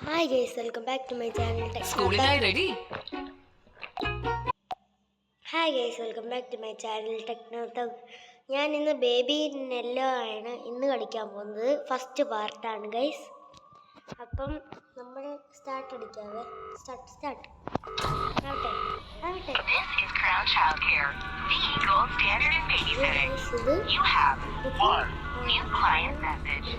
Hi guys, welcome back to my channel Schooling I ready? Hi guys, welcome back to my channel Technotag. ഞാൻ ഇന്ന് baby നെല്ലോ ആണ് ഇന്ന് കളിക്കാൻ പോകുന്നത്. First പാർട്ടാണ് ഗൈസ്. അപ്പം നമ്മൾ സ്റ്റാർട്ട് അടിക്കാവേ. Start. This is Crown Childcare, the gold standard in babysitting. You have one new client message.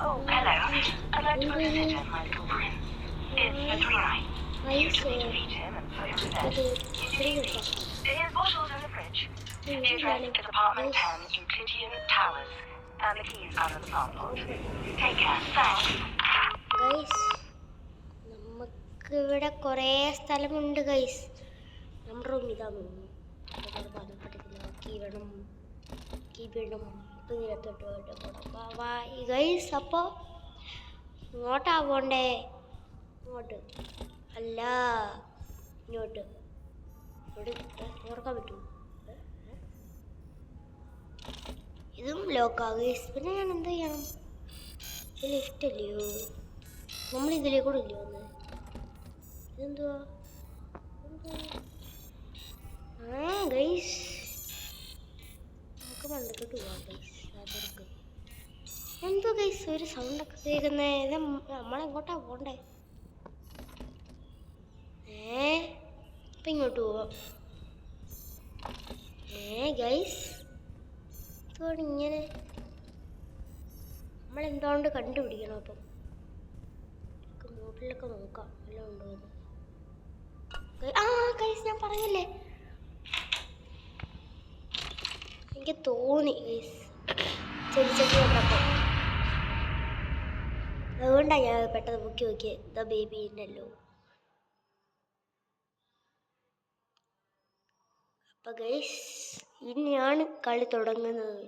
Oh, hello. I'd like to book a sit-in my little prince. It's for 3 nights. You can feed him and play with him. His bottle's in the fridge. The address is apartment 10 Euclidean Towers. And the keys out of the passport. Take care. Thanks. Guys, നമുക്കിവിടെ കുറേ സ്ഥലമുണ്ട് guys. നമ്മുടെ room ഇതാന്ന് തോന്നുന്നു. Key വേണം. ഇപ്പം ഇതിനകത്തോട്ട് പോയിട്ട് ഗൈസ്. അപ്പോൾ ഇങ്ങോട്ടാ പോണ്ടേ? ഇങ്ങോട്ട് അല്ല, ഇങ്ങോട്ട്. ഇവിടെ ഓർക്കാൻ പറ്റുമോ? ഇതും ലോക്കാകും ഗൈസ്. പിന്നെ ഞാൻ എന്ത് ചെയ്യണം? ഇത് ലിഫ്റ്റ് അല്ലയോ? നമ്മൾ ഇതിലേ കൂടെ ഇല്ലയോ ഒന്ന്? ഇതെന്തുവാ ഗൈസ്? നമുക്ക് മണ്ടത്തോട്ട് പോവാം ഗൈസ്. അതെടുക്ക്. എന്തോ ഗൈസ് ഒരു സൗണ്ടൊക്കെ കേൾക്കുന്നേ. ഇത് നമ്മളെങ്ങോട്ടാ പോണ്ടേ? ഇപ്പം ഇങ്ങോട്ട് പോവാം. ഗൈസ് ഇതോടെ ഇങ്ങനെ നമ്മളെന്തോണ്ട് കണ്ടുപിടിക്കണം. അപ്പം മോട്ടിലൊക്കെ നോക്കാം എല്ലാം ഉണ്ടോ എന്ന്. ഗൈസ് ഞാൻ പറഞ്ഞില്ലേ, എനിക്ക് തോന്നി ഗൈസ് ചെടി കണ്ടപ്പോൾ. അതുകൊണ്ടാണ് ഞാൻ പെട്ടെന്ന് ബുക്ക് നോക്കിയത്. ദ ബേബി ഉണ്ടല്ലോ. അപ്പം ഗൈസ് ഇനിയാണ് കളി തുടങ്ങുന്നത്.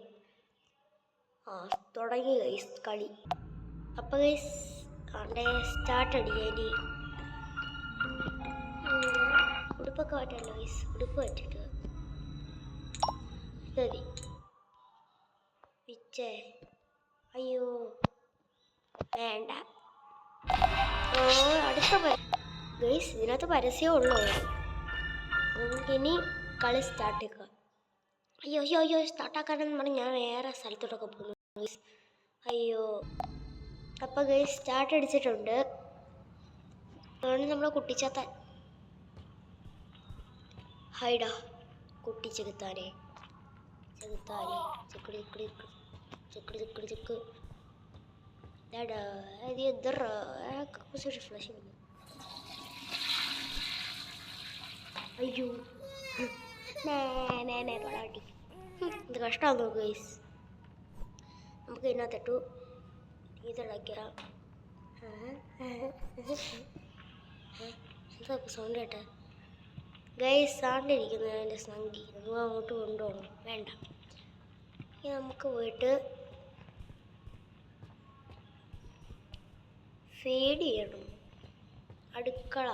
തുടങ്ങി ഗൈസ് കളി. അപ്പം ഗൈസ് സ്റ്റാർട്ട് അടിക്കാനി. ഉടുപ്പൊക്കെ മാറ്റല്ലോ ഗൈസ്. ഉടുപ്പ് മാറ്റിട്ട് മതി. പിച്ചേ അയ്യോ വേണ്ട. അടുത്ത ഗൈസ് ഇതിനകത്ത് പരസ്യമേ ഉള്ളൂ. നമുക്കിനി കളി സ്റ്റാർട്ട് ചെയ്യാം. അയ്യോ സ്റ്റാർട്ടാക്കാനെന്ന് പറഞ്ഞ് ഞാൻ വേറെ സ്ഥലത്തോട്ടൊക്കെ പോകുന്നു ഗൈസ്. അയ്യോ. അപ്പം ഗൈസ് സ്റ്റാർട്ട് അടിച്ചിട്ടുണ്ട്. അതുകൊണ്ട് നമ്മളെ കുട്ടിച്ചാത്താൻ. ഹൈഡാ കുട്ടി ചെകുത്താനെ ചെക്ക് ഫ്ലഷ്. അയ്യോ തൊടാട്ടി. ഇത് കഷ്ടമാകുന്നു ഗൈസ്. നമുക്ക് ഇതിനകത്തിട്ടു ഇതിളക്കാം. എന്താ സൗണ്ട് കേട്ടെ ഗൈസ്? സൗണ്ട് ഇരിക്കുന്നത് അതിൻ്റെ സംഗി. നമുക്ക് അങ്ങോട്ട് കൊണ്ടുപോകണം. വേണ്ട, ഇനി നമുക്ക് പോയിട്ട് ഫീഡ് ചെയ്യണം. അടുക്കള.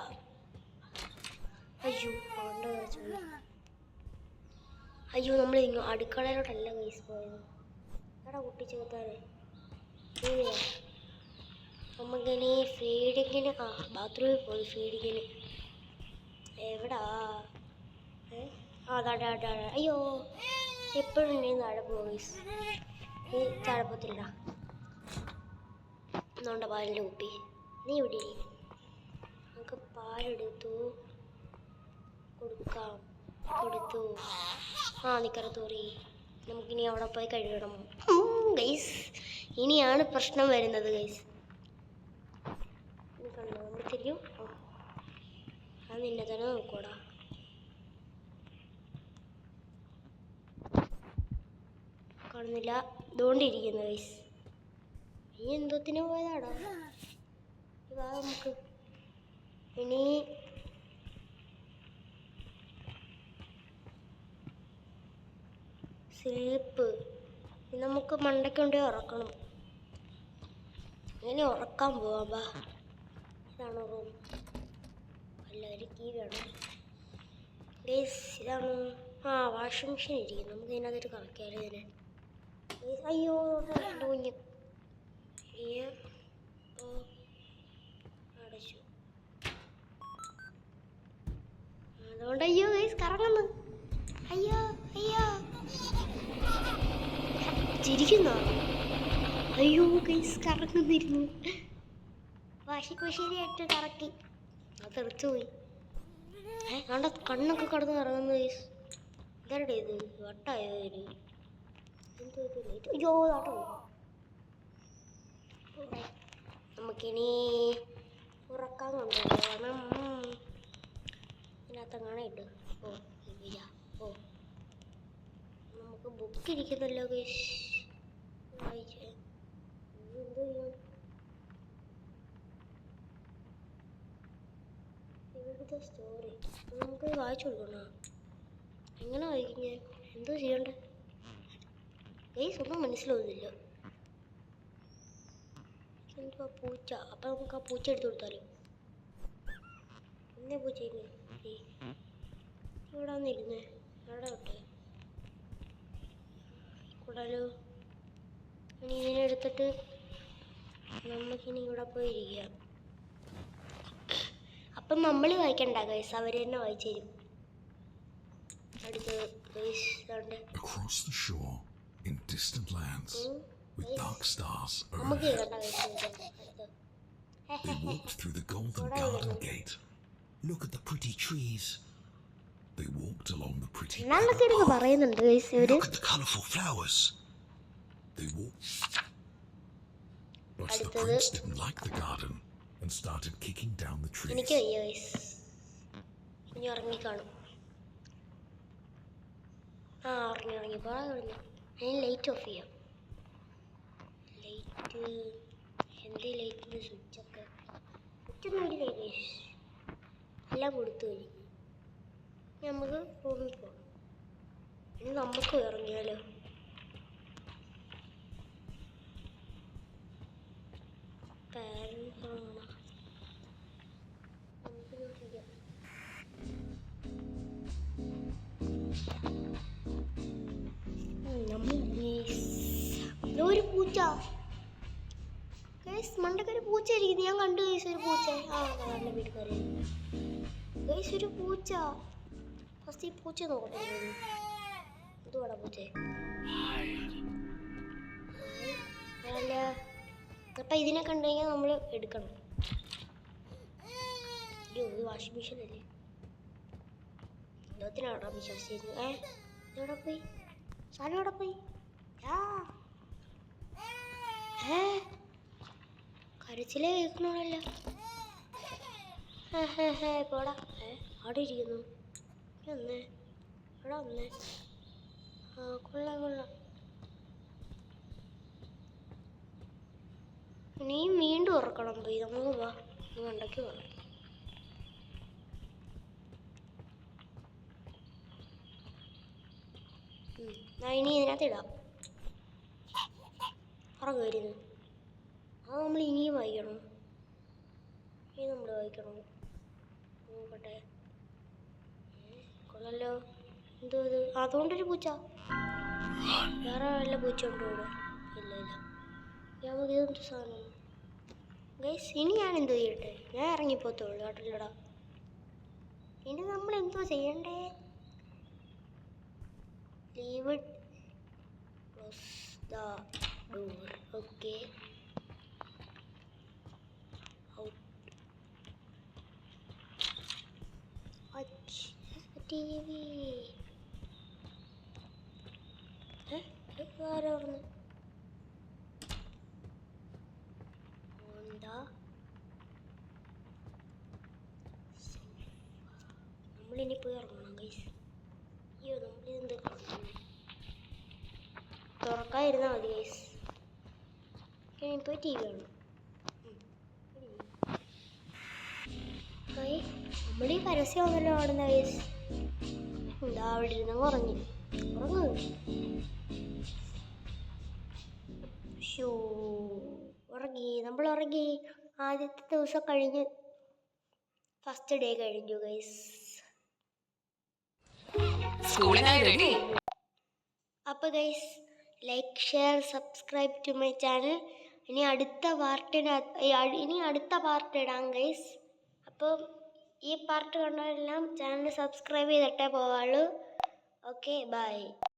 അയ്യോ നമ്മൾ അടുക്കളയിലോട്ടല്ല ഗൈസ് പോയത്. എടാ കുട്ടി ചേർത്താനെ നമുക്കിനി ഫീഡിങ്ങിന് ബാത്റൂമിൽ പോയി ഫീഡിങ്ങിന്. എവിടാ? അയ്യോ എപ്പോഴും നീ താഴെ പോയിസ്. നീ താഴെപ്പത്തില്ല. എന്നുണ്ട പാലിൻ്റെ കുപ്പി. നീ ഇവിടെ നമുക്ക് പാലെടുത്തു കൊടുത്തു. നിക്കറ തോറി. നമുക്കിനി അവിടെ പോയി കഴുകണം ഗൈസ്. ഇനിയാണ് പ്രശ്നം വരുന്നത് ഗൈസ്. കണ്ടോ നമ്മൾ തിരിയും. അത് നിന്നെ തന്നെ നോക്കൂടാ. കാണുന്നില്ല. ഇതുകൊണ്ടിരിക്കുന്നു ഗൈസ്. നീ എന്തോത്തിന് പോയതാടാ? നമുക്ക് ഇനി സ്ലീപ്പ്. നമുക്ക് മണ്ടയ്ക്കൊണ്ടേ ഉറക്കണം. ഇങ്ങനെ ഉറക്കാൻ പോവാം. ബാ, ഇതാണോ റൂം? അല്ല, ഒരു കീ വേണം ഗൈസ്. ഇതാണ് വാഷിംഗ് മെഷീൻ ഇരിക്കും. നമുക്ക് ഇതിനകത്തൊരു കറക്കിയാലോ ഇതിനെ. അയ്യോ കുഞ്ഞ്. അതുകൊണ്ട് അയ്യോ ഗൈസ് കറങ്ങുന്നു. അയ്യോ അയ്യോ ചിരിക്കുന്നോ? അയ്യോ ഗൈസ് കറങ്ങുന്നിരുന്നു. വാശിക്കുശേരിയായിട്ട് കറക്കി. അത് തെറിച്ചുപോയി. അവിടെ കണ്ണൊക്കെ കടന്ന് കറങ്ങുന്നു ഗൈസ്. എന്താരുടെ ഇത് വട്ടായോ ഇതിന്? എന്തോ ഇത് ലൈറ്റ്. അയ്യോ ആട്ടോ. നമുക്കിനി ഉറക്കാൻ കൊണ്ടുപോകണം. ഇതിനകത്തങ്ങനെ ഇട്ട് ഓ ഇല്ല. ഓ നമുക്ക് ബുക്ക് ഇരിക്കുന്നല്ലോ ഗൈസ്. വായിച്ചേ എന്തോ ചെയ്യും? ഇവിടുത്തെ സ്റ്റോറി നമുക്ക് വായിച്ചു കൊടുക്കണോ? എങ്ങനെ വായിക്കും ഞാൻ? എന്തോ ചെയ്യണ്ടേ ഗൈസ്? ഒന്നും മനസ്സിലാവുന്നില്ല. എന്തുവാ പൂച്ച? അപ്പം നമുക്ക് ആ പൂച്ച എടുത്ത് കൊടുത്താലോ? എന്താ പൂച്ച ഇവിടെ വന്നിരുന്നേ? അവിടെ വിട്ടെ കൂടാലോ. ഇനി ഇതിനെടുത്തിട്ട് നമുക്കിനി ഇവിടെ പോയി ഇരിക്കാം. അപ്പം നമ്മൾ വായിക്കണ്ട ഗൈസ്, അവർ തന്നെ വായിച്ചു തരും. അടുത്ത് guys Across the shore, in distant lands, with dark stars നമുക്ക് overhead, കേൾക്കണ്ട guys. they walked through the golden garden gate. Look at the pretty trees. They walked along the pretty നല്ലൊക്കെ പറയുന്നുണ്ട് ഗൈസ് ഇവര്. Look at the colourful flowers. They walked. But the prince didn't like the garden and started kicking down the trees. എനിക്ക് വയ്യ guys. ഇനി ഉറങ്ങിക്കാണും. ആ ഉറങ്ങി പറഞ്ഞു. ഞാൻ light of ചെയ്യാം. ലൈറ്റ് എന്ത് ലൈറ്റിൻ്റെ സ്വിച്ചൊക്കെ സ്വിച്ചൊന്നും ഇല്ല ഗൈസ്. എല്ലാം കൊടുത്തു കഴിഞ്ഞു. നമുക്ക് റൂമിൽ പോകാം. ഇനി നമുക്ക് ഇറങ്ങിയാലോ? പാരൻസ് ആണ് നമുക്ക് നോക്കിക്കാം. നമ്മൾ ഇറങ്ങി. ഒരു പൂച്ച ഗൈസ്, മണ്ടക്കൊരു പൂച്ച ഇരിക്കുന്നു. ഞാൻ കണ്ടു ഗൈസ് ഒരു പൂച്ച. ആ നല്ല വീട്ടുകാരെ ഗൈസ് ഒരു പൂച്ച. ഫസ്റ്റ് ഈ പൂച്ച നോക്കട്ടെ. എന്തുവാടാ പൂച്ച? അല്ല അപ്പം ഇതിനെ കണ്ടു കഴിഞ്ഞാൽ നമ്മൾ എടുക്കണം. അയ്യോ ഇത് വാഷിംഗ് മെഷീൻ അല്ലേ? എന്തോത്തിനാടാ വിശ്വസിച്ചിരുന്നു? എവിടെ പോയി സാധനം? എവിടെ പോയി? കരച്ചിലേ കേൾക്കണമല്ലോ. പോടാ. അവിടെ ഇരിക്കുന്നു. ഒന്നേ ഇവിടെ ഒന്നേ. ആ കൊള്ളാം കൊള്ളാം. ഇനിയും വീണ്ടും ഉറക്കണം പോയി. നമുക്ക് വാ മണ്ടയ്ക്ക് പോകാം. ഇനി ഇതിനകത്ത് ഇടാം. ഉറങ്ങുമായിരുന്നു. അത് നമ്മൾ ഇനിയും വായിക്കണം. ഇനി നമ്മൾ വായിക്കണം. നോക്കട്ടെ. കൊള്ളല്ലോ. എന്തോ ഇത്? അതുകൊണ്ടൊരു പൂച്ച. വേറെ വല്ല പൂച്ച ഉണ്ടോ ഇവിടെ? ഇല്ല ഇല്ല. നമുക്ക് ഇതെന്ത് സാധനം ഗൈസ്? ഇനി ഞാൻ എന്തോ ചെയ്യട്ടെ? ഞാൻ ഇറങ്ങിപ്പോത്തുള്ളൂ കേട്ടില്ലടാ. ഇനി നമ്മൾ എന്തോ ചെയ്യണ്ടേ? Leave it, close the door. Okay out. TV ആരാ പറഞ്ഞു? നമ്മളിനി പോയി ഇറങ്ങണം ഗൈസ്. അയ്യോ നമ്മളിതെന്ത് തുറക്കാതിരുന്നാൽ മതി ഗൈസ്. ഇനി പോയി ടി വി കാണും. നമ്മളീ പരസ്യമൊന്നുമല്ലോ കാണുന്ന ഗൈസ്. എന്താ അവിടെ ഇരുന്ന് ഉറങ്ങി. ഉറങ്ങു. ഷോ ഉറങ്ങി. നമ്മൾ ഉറങ്ങി. ആദ്യത്തെ ദിവസം കഴിഞ്ഞ് ഫസ്റ്റ് ഡേ കഴിഞ്ഞു ഗൈസ്. അപ്പോൾ guys like share subscribe to my channel. ഇനി അടുത്ത പാർട്ട് ഇടാം ഗൈസ്. അപ്പം ഈ പാർട്ട് കണ്ടവരെല്ലാം ചാനൽ സബ്സ്ക്രൈബ് ചെയ്തിട്ടേ പോവാളൂ. Okay bye.